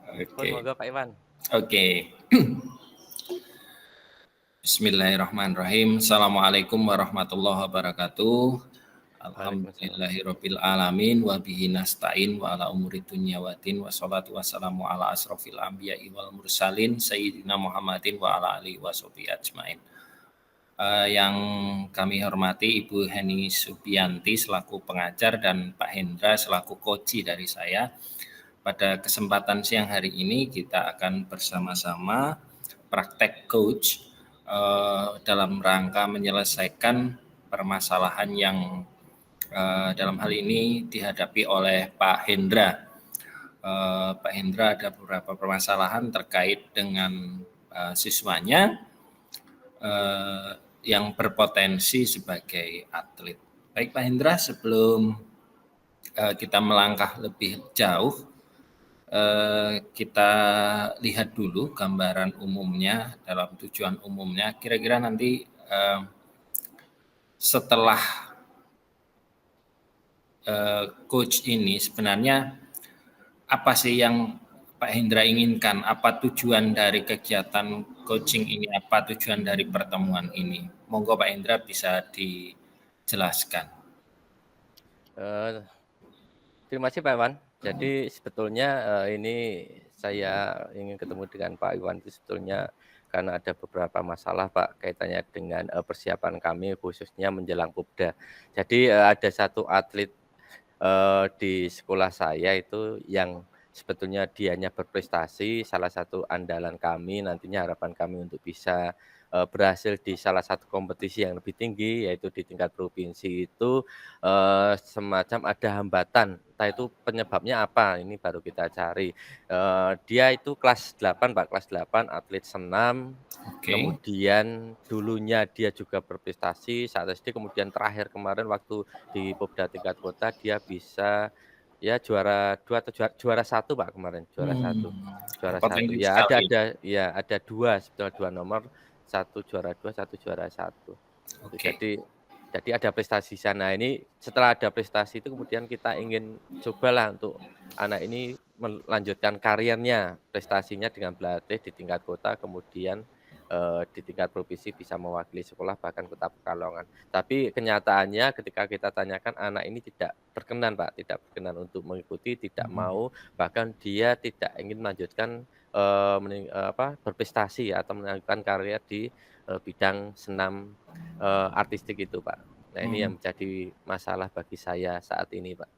Pun Oke. monggo Pak Iwan. Oke. Bismillahirrahmanirrahim. Assalamualaikum warahmatullahi wabarakatuh. Waalaikumsalam. Alhamdulillahirabbil alamin wa bihi nasta'in wa ala umuri dunya waddin wa sholatu wassalamu ala asrofil anbiya'i wal mursalin sayyidina Muhammadin wa ala alihi washabihi ajmain. Yang kami hormati Ibu Heni Subianti selaku pengajar dan Pak Hendra selaku koci dari saya. Pada kesempatan siang hari ini kita akan bersama-sama praktek coach dalam rangka menyelesaikan permasalahan yang dalam hal ini dihadapi oleh Pak Hendra. Pak Hendra ada beberapa permasalahan terkait dengan siswanya yang berpotensi sebagai atlet. Baik Pak Hendra, sebelum kita melangkah lebih jauh, kita lihat dulu gambaran umumnya dalam tujuan umumnya. Kira-kira nanti setelah coach ini sebenarnya apa sih yang Pak Hendra inginkan? Apa tujuan dari kegiatan coaching ini? Apa tujuan dari pertemuan ini? Monggo Pak Hendra bisa dijelaskan. Terima kasih Pak Iwan. Jadi sebetulnya ini saya ingin ketemu dengan Pak Iwan itu sebetulnya karena ada beberapa masalah Pak kaitannya dengan persiapan kami khususnya menjelang Popda. Jadi ada satu atlet di sekolah saya itu yang sebetulnya dianya berprestasi, salah satu andalan kami, nantinya harapan kami untuk bisa berhasil di salah satu kompetisi yang lebih tinggi, yaitu di tingkat provinsi itu semacam ada hambatan, entah itu penyebabnya apa, ini baru kita cari. Dia itu kelas 8 Pak, kelas 8 atlet senam, Oke. kemudian dulunya dia juga berprestasi saat SD, kemudian terakhir kemarin waktu di Popda tingkat kota dia bisa ya juara 2 atau juara 1 Pak kemarin, juara 1 juara 1. Berpotensi Ya sekali. ada 2 sebetulnya 2 nomor, 1 juara 2, 1 juara 1. Oke. Jadi ada prestasi di sana. Ini setelah ada prestasi itu kemudian kita ingin cobalah untuk anak ini melanjutkan karirnya, prestasinya dengan berlatih di tingkat kota, kemudian di tingkat provinsi bisa mewakili sekolah bahkan Kota Pekalongan. Tapi kenyataannya ketika kita tanyakan anak ini tidak berkenan Pak, tidak berkenan untuk mengikuti, tidak mau, bahkan dia tidak ingin melanjutkan berprestasi atau melanjutkan karir di bidang senam artistik itu Pak. Nah ini yang menjadi masalah bagi saya saat ini Pak.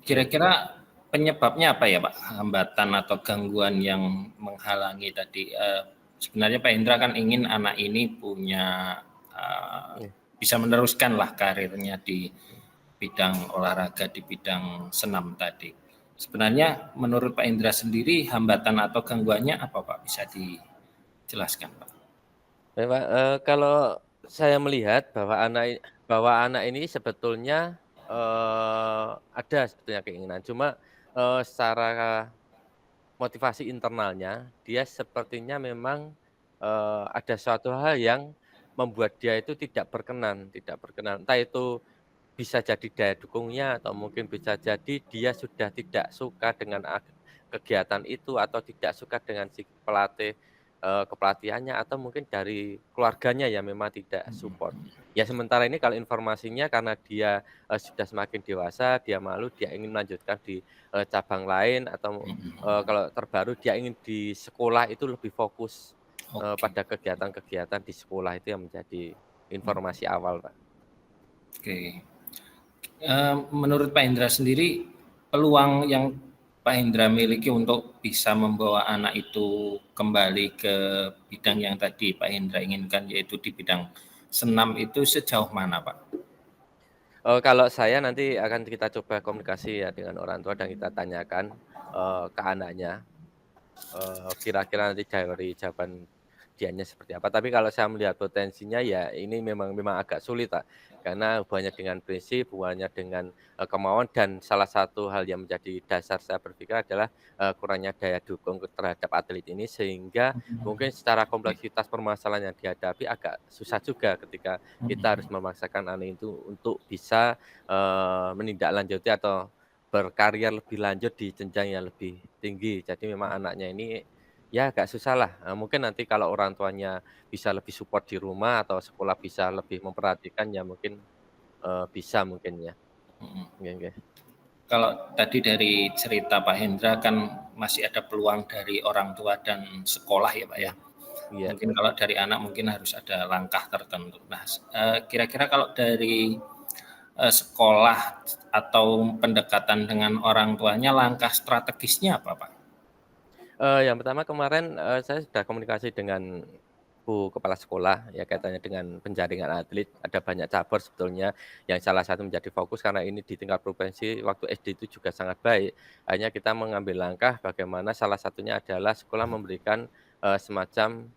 Kira-kira penyebabnya apa ya Pak? Hambatan atau gangguan yang menghalangi tadi? Sebenarnya Pak Hendra kan ingin anak ini punya bisa meneruskan lah karirnya di bidang olahraga, di bidang senam tadi. Sebenarnya menurut Pak Hendra sendiri hambatan atau gangguannya apa Pak? Bisa dijelaskan Pak? Ya, Pak, kalau saya melihat bahwa anak ini sebetulnya ada sebetulnya keinginan, cuma secara motivasi internalnya dia sepertinya memang ada suatu hal yang membuat dia itu tidak berkenan, tidak berkenan. Entah itu bisa jadi daya dukungnya atau mungkin bisa jadi dia sudah tidak suka dengan kegiatan itu atau tidak suka dengan si pelatih, kepelatihannya atau mungkin dari keluarganya yang memang tidak support. Ya sementara ini kalau informasinya karena dia sudah semakin dewasa, dia malu, dia ingin melanjutkan di cabang lain atau kalau terbaru dia ingin di sekolah itu lebih fokus Oke. pada kegiatan-kegiatan di sekolah itu yang menjadi informasi awal, Pak. Oke. Menurut Pak Hendra sendiri, peluang yang Pak Hendra miliki untuk bisa membawa anak itu kembali ke bidang yang tadi Pak Hendra inginkan, yaitu di bidang senam itu sejauh mana Pak? Kalau saya nanti akan kita coba komunikasi ya dengan orang tua dan kita tanyakan ke anaknya. Kira-kira nanti dari jawaban dianya seperti apa. Tapi kalau saya melihat potensinya ya ini memang agak sulit, Pak. Karena hubungannya dengan prinsip, hubungannya dengan, kemauan dan salah satu hal yang menjadi dasar saya berpikir adalah, kurangnya daya dukung terhadap atlet ini sehingga mungkin secara kompleksitas permasalahan yang dihadapi agak susah juga ketika kita harus memaksakan anak itu untuk bisa, menindaklanjuti atau berkarir lebih lanjut di jenjang yang lebih tinggi. Jadi memang anaknya ini ya agak susah lah, mungkin nanti kalau orang tuanya bisa lebih support di rumah atau sekolah bisa lebih memperhatikan ya mungkin, bisa mungkin ya. Mhm. Oke oke. Kalau tadi dari cerita Pak Hendra kan masih ada peluang dari orang tua dan sekolah ya, Pak, ya. Iya. Mungkin kalau dari anak mungkin harus ada langkah tertentu. Nah, kira-kira kalau dari, sekolah atau pendekatan dengan orang tuanya langkah strategisnya apa, Pak? Yang pertama kemarin, saya sudah komunikasi dengan Bu Kepala Sekolah, ya kaitannya dengan penjaringan atlet, ada banyak cabur sebetulnya, yang salah satu menjadi fokus karena ini di tingkat provinsi waktu SD itu juga sangat baik. Akhirnya kita mengambil langkah bagaimana salah satunya adalah sekolah memberikan, semacam,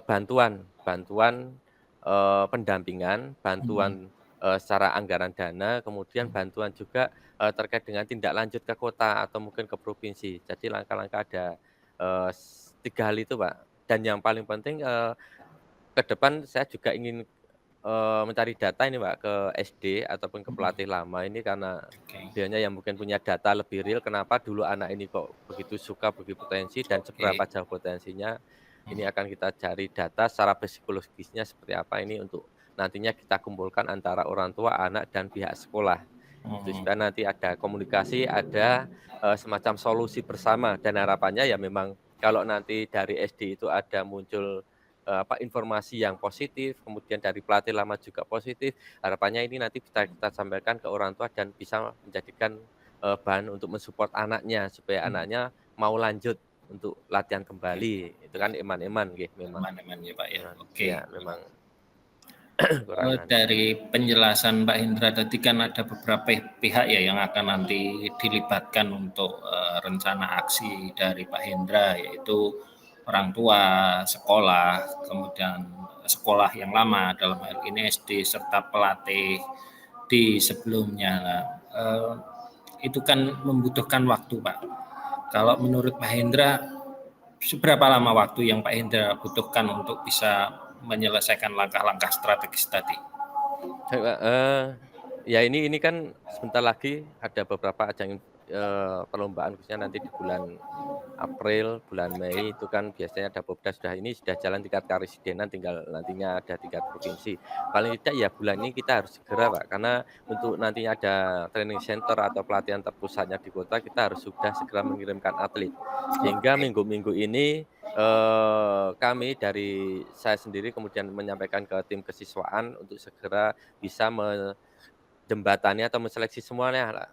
bantuan bantuan, pendampingan, Mhm. bantuan, secara anggaran dana, kemudian bantuan juga, terkait dengan tindak lanjut ke kota atau mungkin ke provinsi. Jadi langkah-langkah ada 3 hal itu, Pak. Dan yang paling penting, ke depan saya juga ingin, mencari data ini, Pak, ke SD ataupun ke Mhm. pelatih lama ini karena Oke beliaunya yang mungkin punya data lebih real, kenapa dulu anak ini kok begitu suka, begitu potensi, dan oke. seberapa jauh potensinya. Ini Mhm. akan kita cari data secara psikologisnya seperti apa ini untuk nantinya kita kumpulkan antara orang tua, anak, dan pihak sekolah. Itu Mhm. supaya nanti ada komunikasi, ada, semacam solusi bersama dan harapannya ya memang kalau nanti dari SD itu ada muncul, informasi yang positif, kemudian dari pelatih lama juga positif, harapannya ini nanti bisa kita sampaikan ke orang tua dan bisa menjadikan, bahan untuk mensupport anaknya, supaya Mhm. anaknya mau lanjut untuk latihan Oke. kembali. Itu kan eman-eman nggih memang. Aman-aman ya, Pak, ya. Oke. Iya memang kekurangan. Dari penjelasan Mbak Hendra tadi kan ada beberapa pihak ya yang akan nanti dilibatkan untuk, rencana aksi dari Pak Hendra, yaitu orang tua, sekolah, kemudian sekolah yang lama dalam hal ini SD, serta pelatih di sebelumnya. Nah, itu kan membutuhkan waktu, Pak. Kalau menurut Pak Hendra, seberapa lama waktu yang Pak Hendra butuhkan untuk bisa menyelesaikan langkah-langkah strategis tadi? Ya ini kan sebentar lagi ada beberapa ajang, perlombaan khususnya nanti di bulan April, bulan Mei itu kan biasanya ada Popda sudah jalan tingkat karesidenan tinggal nantinya ada tingkat provinsi. Paling tidak ya bulan ini kita harus segera, Pak, karena untuk nantinya ada training center atau pelatihan terpusatnya di kota, kita harus sudah segera mengirimkan atlet. Sehingga Oke. minggu-minggu ini, kami dari saya sendiri kemudian menyampaikan ke tim kesiswaan untuk segera bisa jembatani atau menseleksi semuanya,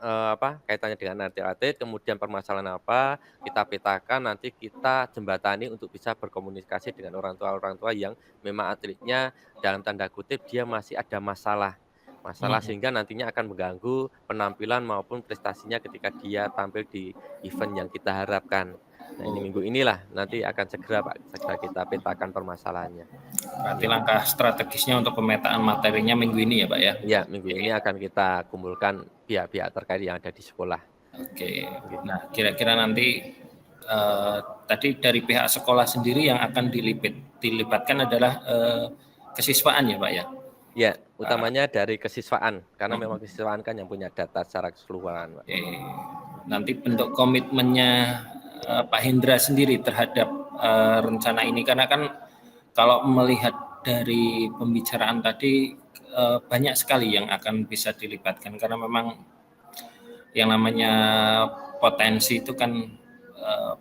kaitannya dengan atlet-atlet, kemudian permasalahan apa, kita petakan, nanti kita jembatani untuk bisa berkomunikasi dengan orang tua yang memang atletnya dalam tanda kutip dia masih ada masalah. Masalah Mhm. sehingga nantinya akan mengganggu penampilan maupun prestasinya ketika dia tampil di event yang kita harapkan. Nah ini Oh, minggu inilah nanti akan segera Pak, segera kita petakan permasalahannya. berarti Iya. langkah strategisnya untuk pemetaan materinya minggu ini ya, Pak, ya? Iya, minggu Oke. ini akan kita kumpulkan pihak-pihak terkait yang ada di sekolah. Oke. Oke. Nah, kira-kira nanti tadi dari pihak sekolah sendiri yang akan dilibatkan adalah kesiswaan ya, Pak, ya? Ya, Ah, utamanya dari kesiswaan, karena memang mhm. kesiswaan kan yang punya data secara keseluruhan, Pak. Oke. Nanti bentuk komitmennya Pak Hendra sendiri terhadap rencana ini karena kan kalau melihat dari pembicaraan tadi banyak sekali yang akan bisa dilibatkan karena memang yang namanya potensi itu kan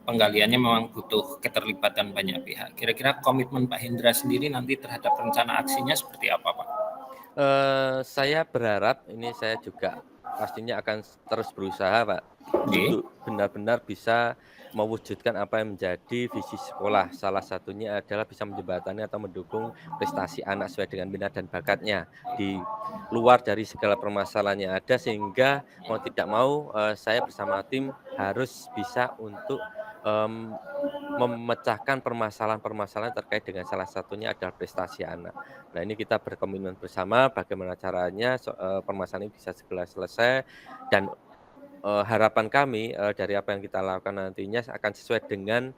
penggaliannya memang butuh keterlibatan banyak pihak. Kira-kira komitmen Pak Hendra sendiri nanti terhadap rencana aksinya seperti apa, Pak? Saya berharap ini saya juga pastinya akan terus berusaha, Pak, Oke. untuk benar-benar bisa mewujudkan apa yang menjadi visi sekolah. Salah satunya adalah bisa menjembatani atau mendukung prestasi anak sesuai dengan minat dan bakatnya, di luar dari segala permasalahan yang ada sehingga mau tidak mau, saya bersama tim harus bisa untuk, mmm, memecahkan permasalahan-permasalahan terkait dengan salah satunya adalah prestasi anak. Nah, ini kita berkomitmen bersama bagaimana caranya permasalahan ini bisa segera selesai dan, harapan kami, dari apa yang kita lakukan nantinya akan sesuai dengan,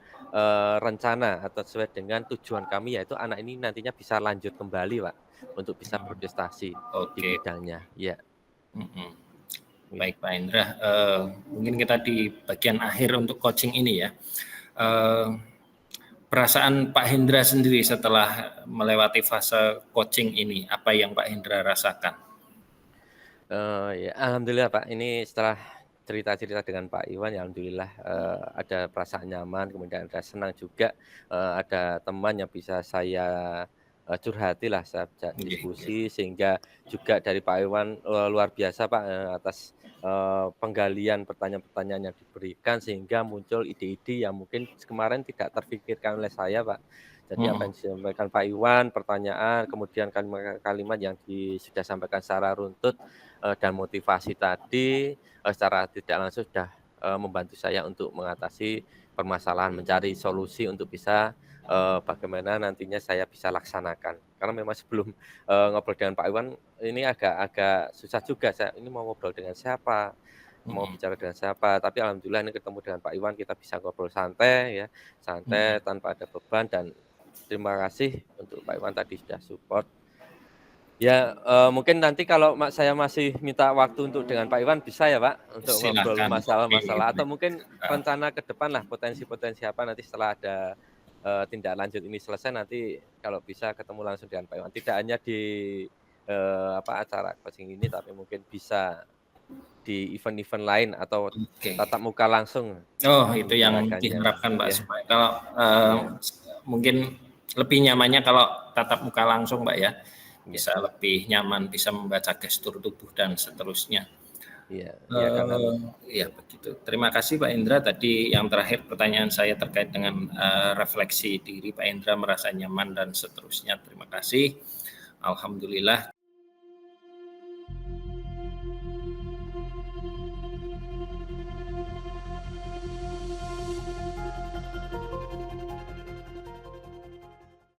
rencana atau sesuai dengan tujuan kami, yaitu anak ini nantinya bisa lanjut kembali, Pak, untuk bisa berprestasi di Oke. bidangnya. Iya. Mhm. Iya. Baik Pak Hendra, mungkin kita di bagian akhir untuk coaching ini ya. Perasaan Pak Hendra sendiri setelah melewati fase coaching ini, apa yang Pak Hendra rasakan? Ya alhamdulillah Pak, ini setelah cerita-cerita dengan Pak Iwan ya alhamdulillah, ada perasaan nyaman, kemudian ada senang juga, ada teman yang bisa saya, curhatilah, saya bisa Nggih nggih. diskusi sehingga juga dari Pak Iwan, luar biasa Pak, atas, penggalian pertanyaan-pertanyaan yang diberikan sehingga muncul ide-ide yang mungkin kemarin tidak terfikirkan oleh saya Pak. Jadi apa Mhm yang disampaikan Pak Iwan, pertanyaan, kemudian kalimat-kalimat yang sudah sampaikan secara runtut, dan motivasi tadi, secara tidak langsung sudah, membantu saya untuk mengatasi permasalahan, mencari solusi untuk bisa, bagaimana nantinya saya bisa laksanakan. Karena memang sebelum, ngobrol dengan Pak Iwan, ini agak susah juga saya, ini mau ngobrol dengan siapa, mau mhm bicara dengan siapa, tapi alhamdulillah ini ketemu dengan Pak Iwan, kita bisa ngobrol santai ya, mhm. santai tanpa ada beban dan terima kasih untuk Pak Iwan tadi sudah support. Ya, mungkin nanti kalau saya masih minta waktu untuk dengan Pak Iwan bisa ya, Pak? Untuk ngobrol Silakan, oke, masalah-masalah atau baik. mungkin Heeh, rencana ke depan lah, potensi-potensi apa nanti setelah ada, tindak lanjut ini selesai nanti kalau bisa ketemu langsung dengan Pak Iwan. Tidak hanya di, acara coaching ini, tapi mungkin bisa di event-event lain atau oke. tatap muka langsung Oh, itu yang membicarakannya, Pak. diharapkan, Mbak, Iya supaya kalau, iya mungkin lebih nyamannya kalau tatap muka langsung, Mbak, ya, iya bisa lebih nyaman, bisa membaca gestur tubuh dan seterusnya. iya iya, karena Iya begitu. Terima kasih Pak Indra. Tadi yang terakhir pertanyaan saya terkait dengan refleksi diri Pak Indra merasa nyaman dan seterusnya. Terima kasih. Alhamdulillah